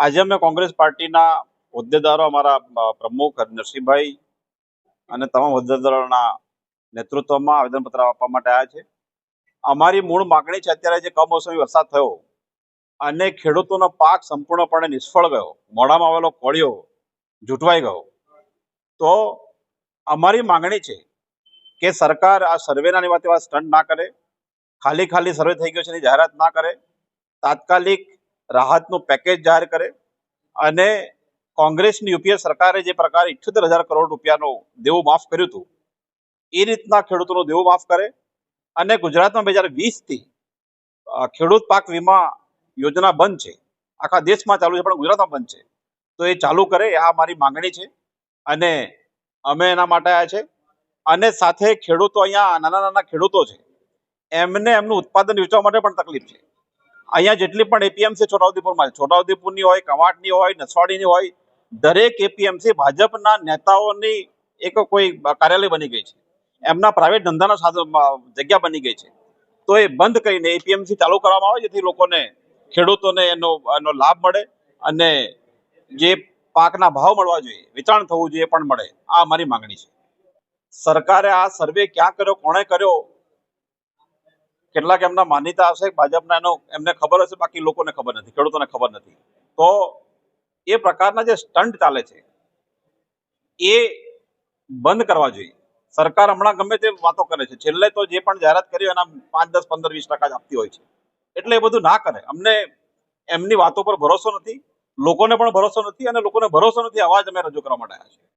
આજે અમે કોંગ્રેસ પાર્ટીના હોદ્દેદારો, અમારા પ્રમુખ નરસિંહભાઈ અને તમામ હોદ્દેદારોના નેતૃત્વમાં આવેદનપત્ર આપવા માટે આવ્યા છે. અમારી મૂળ માગણી છે, અત્યારે જે કમોસમી વરસાદ થયો અને ખેડૂતોનો પાક સંપૂર્ણપણે નિષ્ફળ ગયો, મોઢામાં આવેલો કોળિયો જૂટવાઈ ગયો, તો અમારી માગણી છે કે સરકાર આ સર્વેના એવા સ્ટન્ટ ના કરે, ખાલી સર્વે થઈ ગયો છે એની જાહેરાત ના કરે, તાત્કાલિક રાહતનું પેકેજ જાહેર કરે અને કોંગ્રેસની યુપીએ સરકારે જે પ્રકારે 78,000 કરોડ રૂપિયાનું દેવું માફ કર્યું હતું એ રીતના ખેડૂતોનું દેવું માફ કરે અને ગુજરાતમાં 2020થી ખેડૂત પાક વીમા યોજના બંધ છે, આખા દેશમાં ચાલુ છે પણ ગુજરાતમાં બંધ છે, તો એ ચાલુ કરે. આ મારી માંગણી છે અને અમે એના માટે આવ્યા છે. અને સાથે ખેડૂતો, અહીંયા નાના નાના ખેડૂતો છે, એમને એમનું ઉત્પાદન વેચવા માટે પણ તકલીફ છે. અહીંયા જેટલી પણ એપીએમસી છોટાઉદેપુરમાં છે, છોટાઉદેપુરની હોય, કવાંટની હોય, નસવાડીની હોય, દરેક એપીએમસી ભાજપના નેતાઓની એક કોઈ કાર્યાલય બની ગઈ છે, એમના પ્રાઇવેટ ધંધાના જગ્યા બની ગઈ છે. તો એ બંધ કરીને એપીએમસી ચાલુ કરવામાં આવે, જેથી લોકોને, ખેડૂતોને એનો લાભ મળે અને જે પાકના ભાવ મળવા જોઈએ, વેચાણ થવું જોઈએ, પણ મળે. આ અમારી માંગણી છે. સરકારે આ સર્વે ક્યાં કર્યો, કોણે કર્યો, કેટલાક એમના માન્યતા હશે ભાજપના, એમને ખબર હશે, બાકી લોકોને ખબર નથી, ખેડૂતોને ખબર નથી. તો એ પ્રકારના જે સ્ટન્ટ ચાલે છે એ બંધ કરવા જોઈએ. સરકાર હમણાં ગમે તે વાતો કરે છે, છેલ્લે તો જે પણ જાહેરાત કરી એના 5, 10, 15, 20% જ આપતી હોય છે. એટલે એ બધું ના કરે. અમને એમની વાતો પર ભરોસો નથી, લોકોને પણ ભરોસો નથી, અને લોકોને ભરોસો નથી, અવાજ અમે રજૂ કરવા માટે આવ્યા છે.